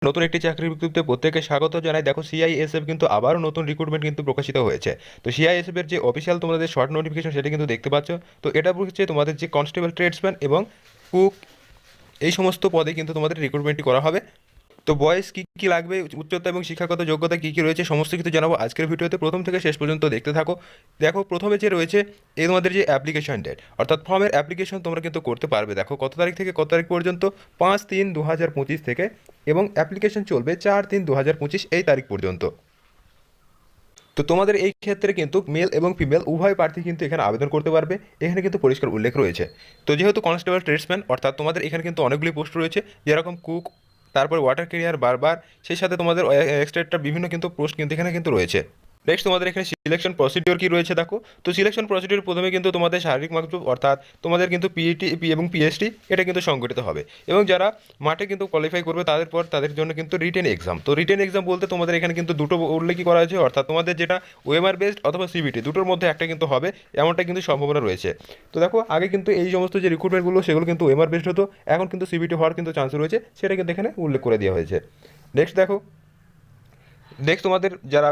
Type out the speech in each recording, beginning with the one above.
নতুন একটি চাকরির বিজ্ঞপ্তিতে প্রত্যেককে স্বাগত জানাই। দেখো সিআইএসএফ কিন্তু আবারও নতুন রিক্রুটমেন্ট কিন্তু প্রকাশিত হয়েছে। তো সিআইএসএফ এর যে অফিসিয়াল তোমাদের শর্ট নোটিফিকেশন সেটা কিন্তু দেখতে পাচ্ছ। তো এটা হচ্ছে তোমাদের যে কনস্টেবল, ট্রেডসম্যান এবং কুক, এই সমস্ত পদে কিন্তু তোমাদের রিক্রুটমেন্টটি করা হবে। তো বয়স কী কী লাগবে, উচ্চতা এবং শিক্ষাগত যোগ্যতা কী কী রয়েছে, সমস্ত কিছু জানাবো আজকের ভিডিওতে। প্রথম থেকে শেষ পর্যন্ত দেখতে থাকো। দেখো প্রথমে যে রয়েছে এই তোমাদের যে অ্যাপ্লিকেশন ডেট, অর্থাৎ ফর্মের অ্যাপ্লিকেশন তোমরা কিন্তু করতে পারবে। দেখো কত তারিখ থেকে কত তারিখ পর্যন্ত, 5/3/2025 থেকে, এবং অ্যাপ্লিকেশন চলবে 4/3/2025 এই তারিখ পর্যন্ত। তো তোমাদের এই ক্ষেত্রে কিন্তু মেল এবং ফিমেল উভয় প্রার্থী কিন্তু এখানে আবেদন করতে পারবে, এখানে কিন্তু পরিষ্কার উল্লেখ রয়েছে। তো যেহেতু কনস্টেবল, ট্রেডসম্যান, অর্থাৎ তোমাদের এখানে কিন্তু অনেকগুলি পোস্ট রয়েছে, যেরকম কুক, তারপর ওয়াটার ক্যারিয়ার, বারবার, সেই সাথে তোমাদের এক্সট্রা বিভিন্ন কিন্তু পোস্ট কিন্তু এখানে কিন্তু রয়েছে। নেক্সট তোমাদের এখানে সিলেকশন প্রসিডিওর কি রয়েছে দেখো। তো সিলেকশন প্রসিডিওর প্রথমে কিন্তু তোমাদের শারীরিক মাপদণ্ড, অর্থাৎ তোমাদের কিন্তু পিইটি এবং পিএসটি এটা কিন্তু সংগঠিত হবে, এবং যারা মাঠে কিন্তু কোয়ালিফাই করবে তাদের পর তাদের জন্য কিন্তু রিটেন এক্সাম। তো রিটেন এক্সাম বলতে তোমাদের এখানে কিন্তু দুটো উল্লেখই করা হয়েছে, অর্থাৎ তোমাদের যেটা ওএমআর বেসড অথবা সিবিটি, দুটোর মধ্যে একটা কিন্তু হবে, এমনটা কিন্তু সম্ভাবনা রয়েছে। তো দেখো আগে কিন্তু এই সমস্ত যে রিক্রুটমেন্টগুলো সেগুলো কিন্তু ওএমআর বেসড হতো, এখন কিন্তু সিবিটি হওয়ার কিন্তু চান্স রয়েছে, সেটা কিন্তু এখানে উল্লেখ করে দেওয়া হয়েছে। নেক্সট দেখো, নেক্সট তোমাদের যারা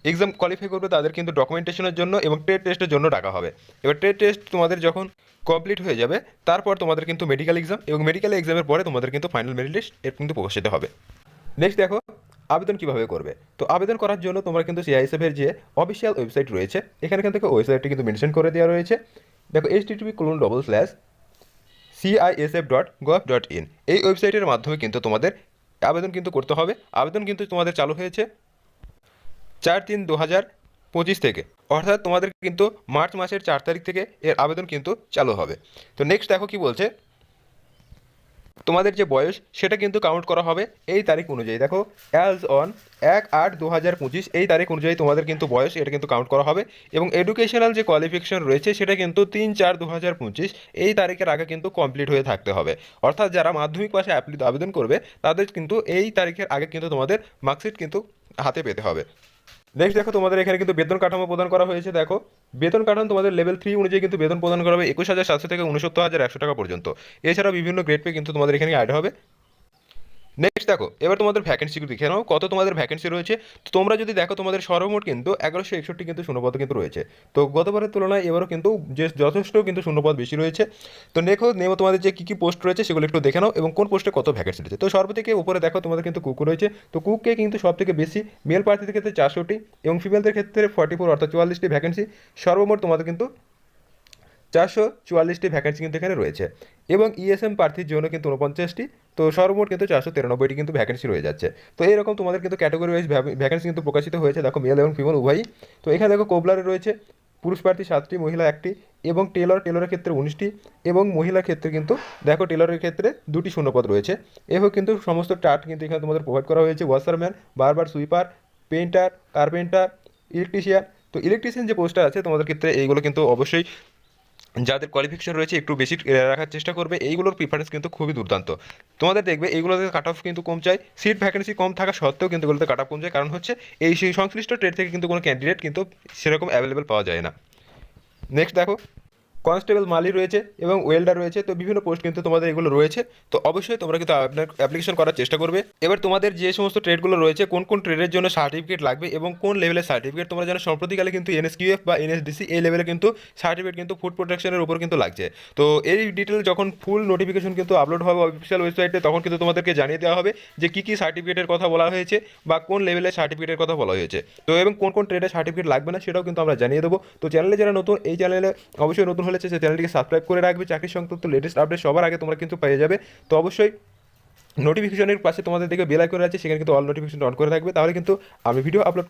এক্সাম কোয়ালিফাই করবে তাদের কিন্তু ডকুমেন্টেশনের জন্য এবং ট্রেড টেস্টের জন্য ডাকা হবে। এবার ট্রেড টেস্ট তোমাদের যখন কমপ্লিট হয়ে যাবে তারপর তোমাদের কিন্তু মেডিকেল এক্সাম, এবং মেডিকেল এক্সামের পরে তোমাদের কিন্তু ফাইনাল মেরিট লিস্ট এর কিন্তু প্রকাশিত হবে। নেক্সট দেখো আবেদন কিভাবে করবে। তো আবেদন করার জন্য তোমরা কিন্তু সিআইএসএফ এর যে অফিসিয়াল ওয়েবসাইট রয়েছে, এখানে থেকে ওয়েবসাইটটি কিন্তু মেনশন করে দেওয়া রয়েছে। দেখো http://cisf.gov.in, এই ওয়েবসাইটের মাধ্যমে কিন্তু তোমাদের আবেদন কিন্তু করতে হবে। আবেদন কিন্তু তোমাদের চালু হয়েছে 4/3/2025 থেকে, অর্থাৎ তোমাদের কিন্তু মার্চ মাসের 4 তারিখ থেকে এর আবেদন কিন্তু চালু হবে। তো নেক্সট দেখো কি বলছে, তোমাদের যে বয়স সেটা কিন্তু কাউন্ট করা হবে এই তারিখ অনুযায়ী। দেখো অ্যাজ অন 1/8/2025 এই তারিখ অনুযায়ী তোমাদের কিন্তু বয়স এটা কিন্তু কাউন্ট করা হবে, এবং এডুকেশনাল যে কোয়ালিফিকেশন রয়েছে সেটা কিন্তু 3/4/2025 এই তারিখের আগে কিন্তু কমপ্লিট হয়ে থাকতে হবে। অর্থাৎ যারা মাধ্যমিক পাশে আবেদন করবে তাদের কিন্তু এই তারিখের আগে কিন্তু তোমাদের মার্কশিট কিন্তু হাতে পেতে হবে। নেক্সট দেখো তোমাদের এখানে কিন্তু বেতন কাঠামো প্রদান করা হয়েছে। দেখো বেতন কাঠামো তোমাদের লেভেল 3 অনুযায়ী কিন্তু বেতন প্রদান করা হবে 21,700 থেকে 69,100 টাকা পর্যন্ত। এছাড়াও বিভিন্ন গ্রেড পে কিন্তু তোমাদের এখানে অ্যাড হবে। নেক্সট দেখো এবার তোমাদের ভ্যাকেন্সি দেখে নাও কত তোমাদের ভ্যাকেন্সি রয়েছে। তো তোমরা যদি দেখো তোমাদের সর্বমোট কিন্তু 1161 কিন্তু শূন্যপদ কিন্তু রয়েছে। তো গতবারের তুলনায় এবারও কিন্তু যে যথেষ্ট কিন্তু শূন্যপদ বেশি রয়েছে। তো নেমো তোমাদের যে কী কী পোস্ট রয়েছে সেগুলো একটু দেখে নাও, এবং কোন পোস্টে কত ভ্যাকেন্সি রয়েছে। তো সর্বথেকে উপরে দেখো তোমাদের কিন্তু কুক রয়েছে। তো কুককে কিন্তু সব থেকে বেশি, মেল প্রার্থীদের ক্ষেত্রে 400টি এবং ফিমেলদের ক্ষেত্রে 44 অর্থাৎ 44টি ভ্যাকেন্সি। সর্বমোট তোমাদের কিন্তু 444টি ভ্যাকেন্সি কিন্তু এখানে রয়েছে, এবং ইএসএম প্রার্থীর জন্য কিন্তু 49টি। তো সর্বমোট কিন্তু 493টি কিন্তু ভ্যাকেন্সি রয়ে যাচ্ছে। তো এইরকম তোমাদের কিন্তু ক্যাটাগরি ওয়াইজ ভ্যাকেন্সি কিন্তু প্রকাশিত হয়েছে, দেখো মেল এবং ফিমেল উভয়ই। তো এখানে দেখো কোবলারে রয়েছে পুরুষ প্রার্থী 7টি, মহিলা 1টি, এবং টেলরের ক্ষেত্রে 19টি, এবং মহিলার ক্ষেত্রে কিন্তু দেখো টেলরের ক্ষেত্রে 2টি শূন্যপদ রয়েছে। এভাবে কিন্তু সমস্ত টার্ট কিন্তু এখানে তোমাদের প্রোভাইড করা হয়েছে। ওয়াশারম্যান, বারবার, সুইপার, পেইন্টার, কার্পেন্টার, ইলেকট্রিশিয়ান। তো ইলেকট্রিশিয়ান যে পোস্টটা আছে তোমাদের ক্ষেত্রে এইগুলো কিন্তু অবশ্যই যাদের কোয়ালিফিকেশন রয়েছে একটু বেশি রাখার চেষ্টা করবে, এইগুলোর প্রিফারেন্স কিন্তু খুবই দুর্দান্ত। তোমাদের দেখবে এইগুলোতে কাট অফ কিন্তু কম চাই, সিট ভ্যাকেন্সি কম থাকা সত্ত্বেও কিন্তু এগুলোতে কাট অফ কম যায়, কারণ হচ্ছে এই সেই সংশ্লিষ্ট ট্রেড থেকে কিন্তু কোনো ক্যান্ডিডেট কিন্তু সেরকম অ্যাভেলেবেল পাওয়া যায় না। নেক্সট দেখো কনস্টেবল মালি রয়েছে এবং ওয়েল্ডার রয়েছে। তো বিভিন্ন পোস্ট কিন্তু তোমাদের এগুলো রয়েছে। তো অবশ্যই তোমরা কিন্তু আপনার অ্যাপ্লিকেশন করার চেষ্টা করবে। এবার তোমাদের যে সমস্ত ট্রেডগুলো রয়েছে, কোন কোন ট্রেডের জন্য সার্টিফিকেট লাগবে এবং কোন লেভেলের সার্টিফিকেট, তোমরা জানো সম্প্রতিকালে কিন্তু এনএসকিউএফ বা এনএসডিসি এই লেভেলে কিন্তু সার্টিফিকেট কিন্তু ফুড প্রোটেকশনের উপর কিন্তু লাগছে। তো এই ডিটেল যখন ফুল নোটিফিকেশন কিন্তু আপলোড হবে অফিসিয়াল ওয়েবসাইটে, তখন কিন্তু তোমাদেরকে জানিয়ে দেওয়া হবে যে কী কী সার্টিফিকেটের কথা বলা হয়েছে বা কোন লেভেলের সার্টিফিকেটের কথা বলা হয়েছে। তো এবং কোন কোন ট্রেডের সার্টিফিকেট লাগবে না সেটাও কিন্তু আমরা জানিয়ে দেবো। তো চ্যানেলে যারা নতুন, এই চ্যানেলে অবশ্যই নতুন হলে সেই চ্যানেলটিকে সাবস্ক্রাইব করে রাখবে, চাকরি সংক্রান্ত লেটেস্ট আপডেট সবার আগে তোমরা কিন্তু পেয়ে যাবে। তো অবশ্যই নোটিফিকেশনের পাশে তোমাদের দিকে বেল আইকন আছে, সেখানে কিন্তু অল নোটিফিকেশন অন করে থাকবে, তাহলে কিন্তু আমি ভিডিও আপলোড